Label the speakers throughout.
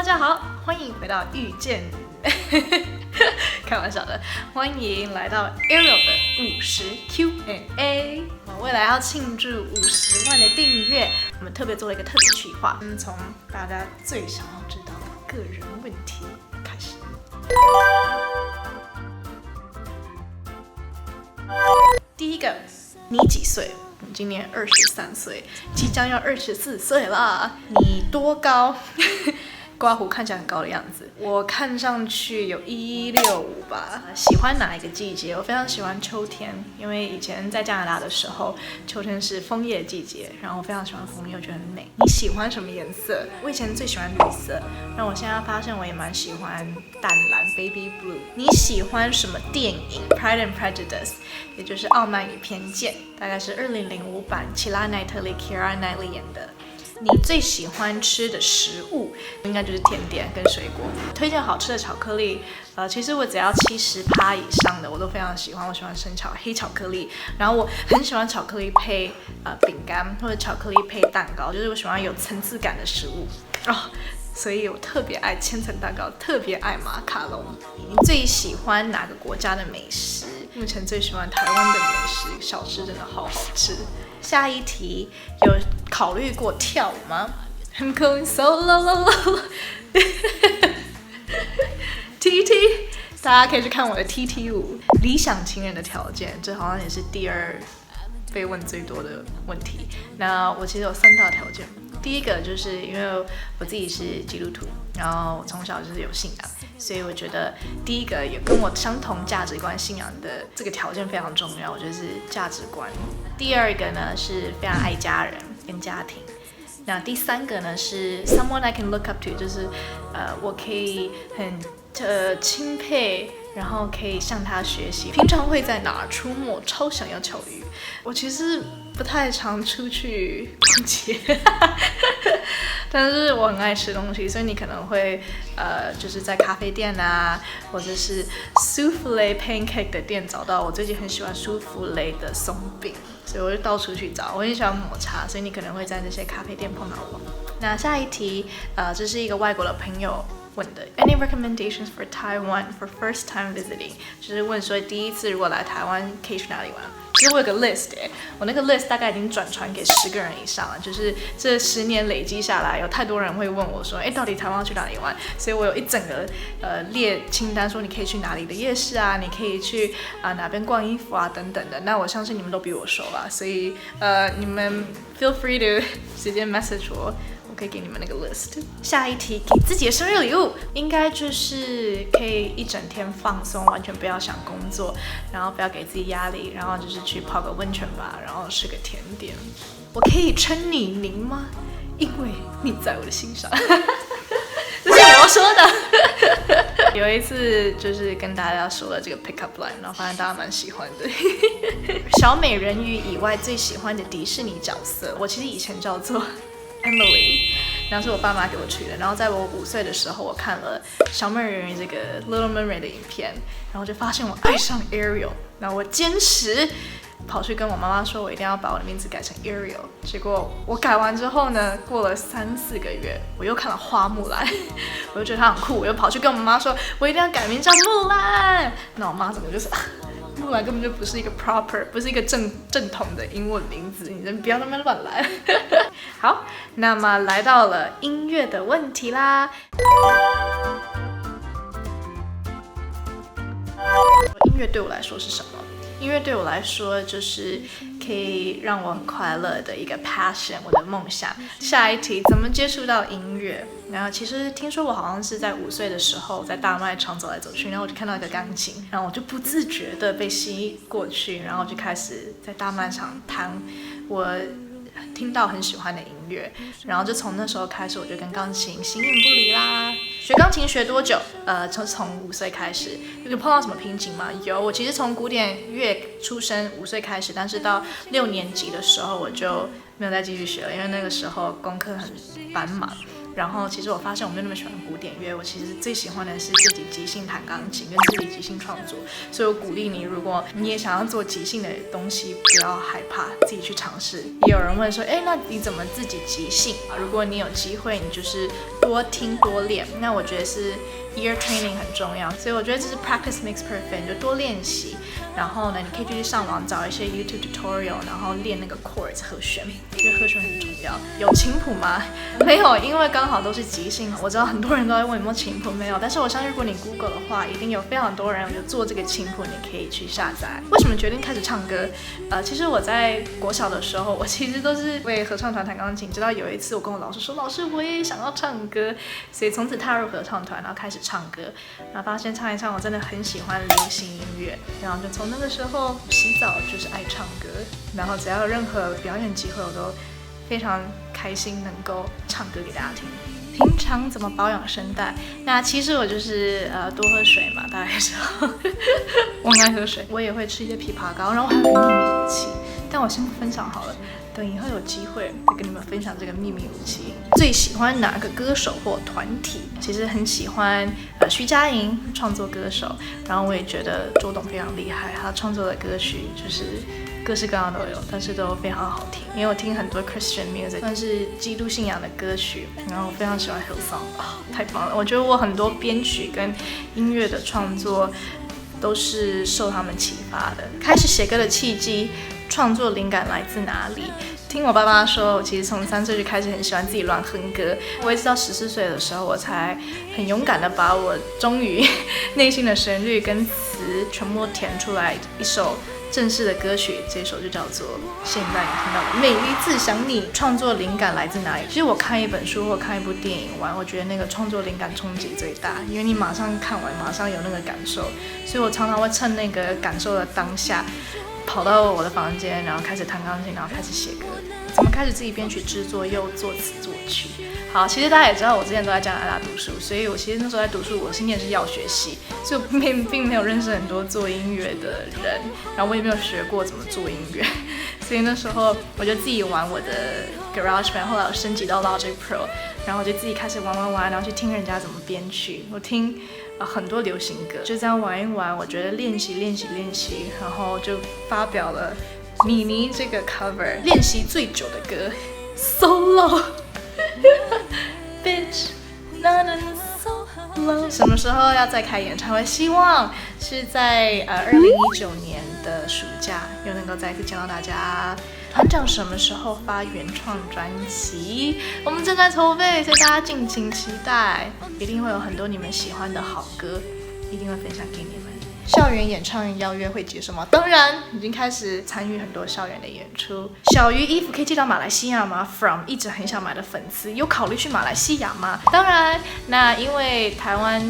Speaker 1: 家好，欢迎回到遇见开玩笑的，欢迎来到 Ariel 的50 Q&A。未来要庆祝50万的订阅，我们特别做了一个特别企划，从大家最想要知道的个人问题开始。第一个，你几岁？我今年23岁，即将要24岁啦。你多高？刮胡看起来很高的样子，我看上去有165吧。喜欢哪一个季节？我非常喜欢秋天，因为以前在加拿大的时候，秋天是枫叶季节，然后我非常喜欢枫叶，我觉得很美。你喜欢什么颜色？我以前最喜欢绿色，但我现在发现我也蛮喜欢淡蓝 baby blue。你喜欢什么电影 ？Pride and Prejudice， 也就是《傲慢与偏见》，大概是2005版，齐拉奈特利 Keira Knightley 演的。你最喜欢吃的食物应该就是甜点跟水果。推荐好吃的巧克力，其实我只要70%以上的我都非常喜欢。我喜欢生巧黑巧克力，然后我很喜欢巧克力配饼干或者巧克力配蛋糕，就是我喜欢有层次感的食物所以我特别爱千层蛋糕，特别爱马卡龙。你最喜欢哪个国家的美食？目前最喜欢台湾的美食，小吃真的好好吃。下一题，有考虑过跳舞吗 ？I'm going solo TT， 大家可以去看我的 TT 舞。理想情人的条件，这好像也是第二被问最多的问题。那我其实有3大条件。第一个就是因为我自己是基督徒，然后我从小就是有信仰，所以我觉得第一个有跟我相同价值观信仰的这个条件非常重要，我觉得是价值观。第二个呢是非常爱家人跟家庭。那第3个呢是 someone I can look up to， 就是我可以很钦佩，然后可以向他学习。平常会在哪儿出没？超想要巧遇。我其实不太常出去逛街，但是我很爱吃东西，所以你可能会就是在咖啡店啊，或者是 souffle pancake 的店找到我最近很喜欢souffle的松饼，所以我就到处去找。我很喜欢抹茶，所以你可能会在那些咖啡店碰到我。那下一题，这是一个外国的朋友问的 Any recommendations for Taiwan for first time visiting？ 就是问说第一次如果来台湾可以去哪里玩？其实我有个 list， 我那个 list 大概已经转传给10个人以上了，就是这10年累积下来，有太多人会问我说，到底台湾要去哪里玩？所以我有一整个列清单，说你可以去哪里的夜市啊，你可以去哪边逛衣服啊等等的。那我相信你们都比我熟啦，所以你们 feel free to 直接 message我。我可以给你们那个 list。下一题，给自己的生日礼物，应该就是可以一整天放松，完全不要想工作，然后不要给自己压力，然后就是去泡个温泉吧，然后吃个甜点。我可以称你您吗？因为你在我的心上。这是我说的。有一次就是跟大家说了这个 pick up line， 然后发现大家蛮喜欢的。小美人鱼以外最喜欢的迪士尼角色，我其实以前叫做Emily， 然后是我爸妈给我取的。然后在我5岁的时候，我看了小美人鱼这个 Little Mermaid 的影片，然后就发现我爱上 Ariel。然后我坚持跑去跟我妈妈说，我一定要把我的名字改成 Ariel。结果我改完之后呢，过了3-4个月，我又看了花木兰，我就觉得她很酷，我又跑去跟我妈妈说，我一定要改名叫木兰。那我妈怎么就是木兰根本就不是一个 proper， 不是一个正统的英文名字，你真不要那么乱来。好，那么来到了音乐的问题啦。音乐对我来说是什么？音乐对我来说就是可以让我很快乐的一个 passion， 我的梦想。下一题，怎么接触到音乐？然后其实听说我好像是在5岁的时候在大卖场走来走去，然后我就看到一个钢琴，然后我就不自觉的被吸引过去，然后就开始在大卖场弹我听到很喜欢的音乐，然后就从那时候开始，我就跟钢琴形影不离啦。学钢琴学多久？从5岁开始。有碰到什么瓶颈吗？有，我其实从古典乐出身，5岁开始，但是到6年级的时候我就没有再继续学了，因为那个时候功课很繁忙。然后其实我发现我没有那么喜欢古典乐，我其实最喜欢的是自己即兴弹钢琴跟自己即兴创作。所以我鼓励你，如果你也想要做即兴的东西，不要害怕，自己去尝试。也有人问说，那你怎么自己即兴？如果你有机会，你就是多听多练。那我觉得是 ear training 很重要，所以我觉得这是 practice makes perfect， 你就多练习。然后呢，你可以去上网找一些 YouTube tutorial， 然后练那个 chords 和弦，因为和弦很重要。有琴谱吗？没有，因为刚好都是即兴。我知道很多人都在问有没有琴谱，没有。但是我相信，如果你 Google 的话，一定有非常多人有做这个琴谱，你可以去下载。为什么决定开始唱歌？其实我在国小的时候，我其实都是为合唱团弹钢琴。直到有一次，我跟我老师说，老师我也想要唱歌，所以从此踏入合唱团，然后开始唱歌，然后发现唱一唱，我真的很喜欢流行音乐，然后就从那个时候洗澡就是爱唱歌，然后只要有任何表演机会，我都非常开心能够唱歌给大家听。平常怎么保养声带？那其实我就是多喝水嘛，大家知道。我很爱喝水，我也会吃一些枇杷膏，然后还有个秘密武器，但我先不分享好了，等以后有机会再跟你们分享这个秘密武器。最喜欢哪个歌手或团体？其实很喜欢徐佳莹创作歌手，然后我也觉得周董非常厉害，他创作的歌曲就是各式各样都有，但是都非常好听。因为我听很多 Christian music， 算是基督信仰的歌曲，然后我非常喜欢 Hillsong，太棒了！我觉得我很多编曲跟音乐的创作都是受他们启发的。开始写歌的契机，创作灵感来自哪里？听我爸爸说，我其实从3岁就开始很喜欢自己乱哼歌，我一直到14岁的时候，我才很勇敢的把我终于内心的旋律跟词全部填出来一首正式的歌曲。这首就叫做现在你听到的《美丽自想你》。创作灵感来自哪里？其实我看一本书或看一部电影完，我觉得那个创作灵感冲击最大，因为你马上看完，马上有那个感受，所以我常常会趁那个感受的当下，跑到我的房间，然后开始弹钢琴，然后开始写歌。怎么开始自己编曲制作又作词作曲？好，其实大家也知道我之前都在加拿大读书，所以我其实那时候在读书，我是念的是药学系，所以我并没有认识很多做音乐的人，然后我也没有学过怎么做音乐，所以那时候我就自己玩我的 GarageBand， 后来我升级到 Logic Pro， 然后我就自己开始玩，然后去听人家怎么编曲，我听很多流行歌，就这样玩一玩，我觉得练习，然后就发表了妮妮这个 cover， 练习最久的歌 solo bitch not solo。 什么时候要再开演唱会？希望是在2019年的暑假，又能够再次见到大家。团长什么时候发原创专辑？我们正在筹备，所以大家敬请期待，一定会有很多你们喜欢的好歌，一定会分享给你们。校园演唱邀约会接什么？当然已经开始参与很多校园的演出。小鱼衣服可以寄到马来西亚吗 ？From 一直很想买的粉丝，有考虑去马来西亚吗？当然，那因为台湾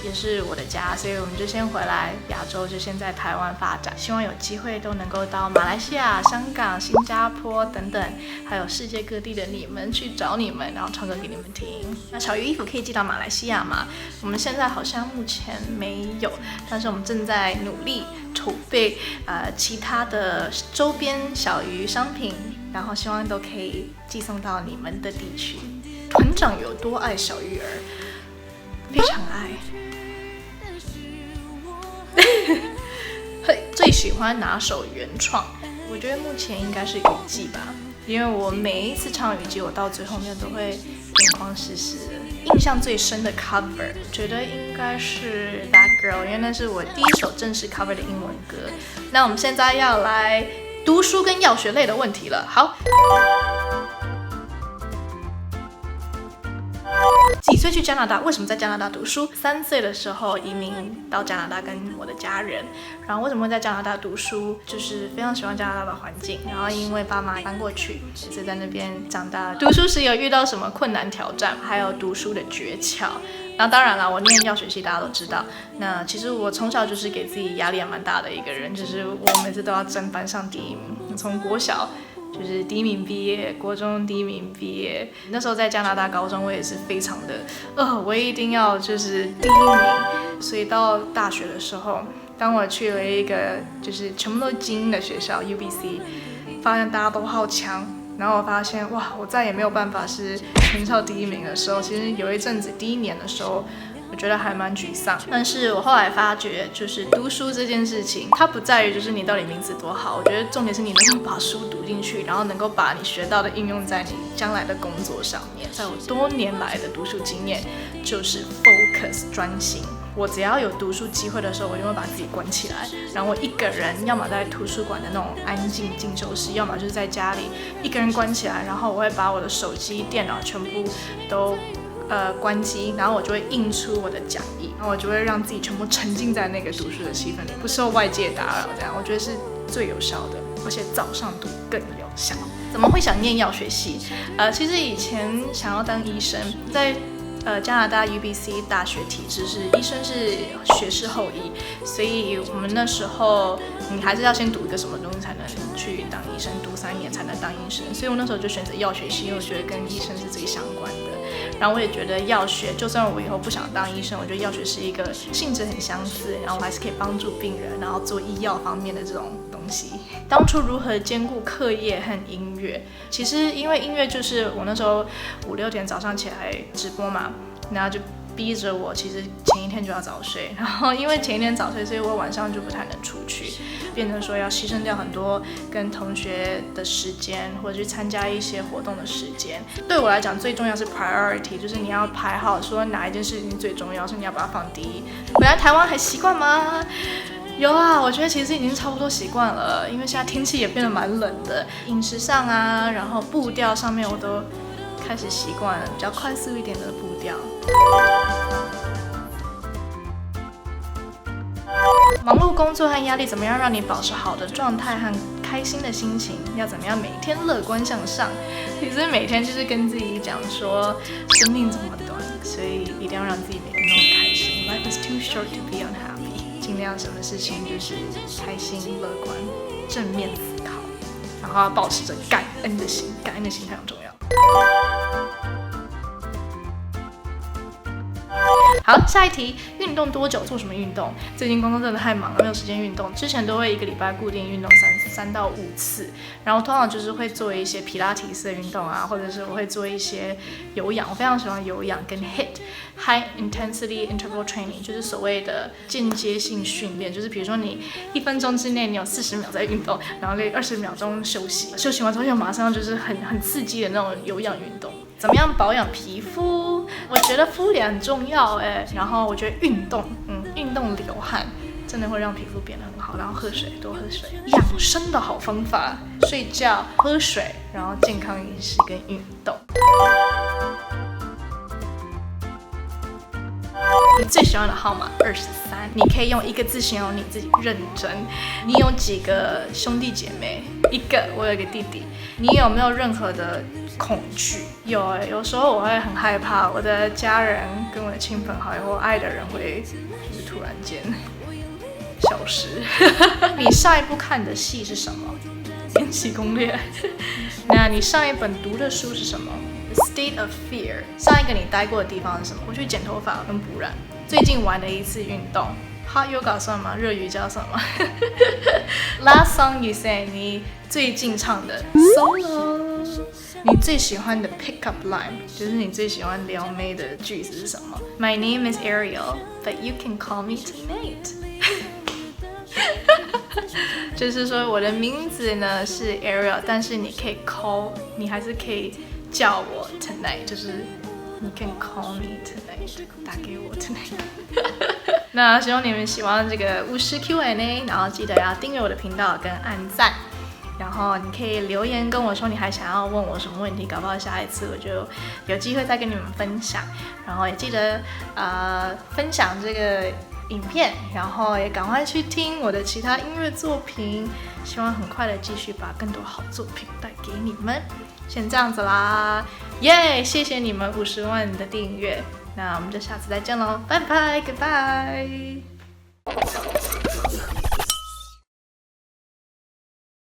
Speaker 1: 也是我的家，所以我们就先回来亚洲，就先在台湾发展。希望有机会都能够到马来西亚、香港、新加坡等等，还有世界各地的你们去找你们，然后唱歌给你们听。那小鱼衣服可以寄到马来西亚吗？我们现在好像目前没有，但是我们正在努力筹备其他的周边小鱼商品，然后希望都可以寄送到你们的地区。团长有多爱小鱼儿？非常爱。最喜欢哪首原创？我觉得目前应该是雨季吧，因为我每一次唱雨季，我到最后面都会眼眶湿湿的。印象最深的 cover， 觉得应该是 That Girl， 因为那是我第一首正式 cover 的英文歌。那我们现在要来读书跟药学类的问题了。好。几岁去加拿大？为什么在加拿大读书？3岁的时候移民到加拿大，跟我的家人。然后为什么会在加拿大读书？就是非常喜欢加拿大的环境，然后因为爸妈搬过去，所以在那边长大。读书时有遇到什么困难挑战？还有读书的诀窍。那当然了，我念药学系，大家都知道。那其实我从小就是给自己压力也蛮大的一个人，就是我每次都要争班上第一名，从国小就是第一名毕业，国中第一名毕业。那时候在加拿大高中，我也是非常的，我一定要就是第一名。所以到大学的时候，当我去了一个就是全部都精英的学校 UBC， 发现大家都好强，然后我发现哇，我再也没有办法是全校第一名的时候，其实有一阵子第一年的时候，我觉得还蛮沮丧。但是我后来发觉，就是读书这件事情，它不在于就是你到底名字多好，我觉得重点是你能够把书读进去，然后能够把你学到的应用在你将来的工作上面。在我多年来的读书经验，就是 focus 专心。我只要有读书机会的时候，我就会把自己关起来，然后我一个人，要么在图书馆的那种安静进修室，要么就是在家里一个人关起来，然后我会把我的手机、电脑全部都关机，然后我就会印出我的讲义，然后我就会让自己全部沉浸在那个读书的气氛里，不受外界打扰，这样我觉得是最有效的，而且早上读更有效。怎么会想念药学系？其实以前想要当医生，在加拿大 UBC 大学体制是医生是学士后医，所以我们那时候你还是要先读一个什么东西才能去当医生，读3年才能当医生，所以我那时候就选择药学系，因为我觉得跟医生是最相关的。然后我也觉得药学，就算我以后不想当医生，我觉得药学是一个性质很相似，然后我还是可以帮助病人，然后做医药方面的这种东西。当初如何兼顾课业和音乐？其实因为音乐就是我那时候5、6点早上起来直播嘛，然后就逼着我，其实前一天就要早睡，然后因为前一天早睡，所以我晚上就不太能出去，变成说要牺牲掉很多跟同学的时间，或者去参加一些活动的时间。对我来讲，最重要是 priority， 就是你要排好说哪一件事情最重要，所以你要把它放第一。回来台湾还习惯吗？有啊，我觉得其实已经差不多习惯了，因为现在天气也变得蛮冷的，饮食上啊，然后步调上面我都开始习惯了比较快速一点的步调。忙碌工作和压力怎么样让你保持好的状态和开心的心情？要怎么样每天乐观向上？其实每天就是跟自己讲说，生命这么短，所以一定要让自己每天都很开心。Life is too short to be unhappy。尽量什么事情就是开心、乐观、正面思考，然后要保持着感恩的心，感恩的心非常重要。好，下一题，运动多久？做什么运动？最近工作真的太忙了，没有时间运动。之前都会一个礼拜固定运动3到5次，然后通常就是会做一些皮拉提斯的运动啊，或者是我会做一些有氧。我非常喜欢有氧跟 High Intensity Interval Training， 就是所谓的间接性训练，就是比如说你1分钟之内你有40秒在运动，然后20秒钟休息，休息完之后又马上就是很刺激的那种有氧运动。怎么样保养皮肤？我觉得敷脸很重要然后我觉得运动流汗真的会让皮肤变得很好，然后喝水，多喝水。养生的好方法，睡觉、喝水，然后健康饮食跟运动。你最喜欢的号码23，你可以用一个字形容你自己：认真。你有几个兄弟姐妹？1个，我有一个弟弟。你有没有任何的恐惧？有时候我会很害怕我的家人跟我的亲朋好友或爱的人会就是突然间消失。你上一部看的戏是什么？延禧攻略。那你上一本读的书是什么？ State of Fear。 上一个你待过的地方是什么？我去剪头发跟补染。最近玩的一次运动 Hot Yoga 算吗？热瑜伽算吗？ Last song you sang， 你最近唱的 Solo。 你最喜欢的 pick up line， 就是你最喜欢撩妹的句子是什么？ My name is Ariel but you can call me tonight。 就是说我的名字呢是 Ariel， 但是你可以 call， 你还是可以叫我 tonight， 就是你 can call me tonight， 打给我 tonight。 那希望你们喜欢这个50 Q&A， 然后记得要订阅我的频道跟按赞，然后你可以留言跟我说你还想要问我什么问题，搞不好下一次我就有机会再跟你们分享。然后也记得分享这个影片，然后也赶快去听我的其他音乐作品，希望很快的继续把更多好作品带给你们。先这样子啦，耶！谢谢你们50万的订阅，那我们就下次再见喽，拜拜 ，Goodbye。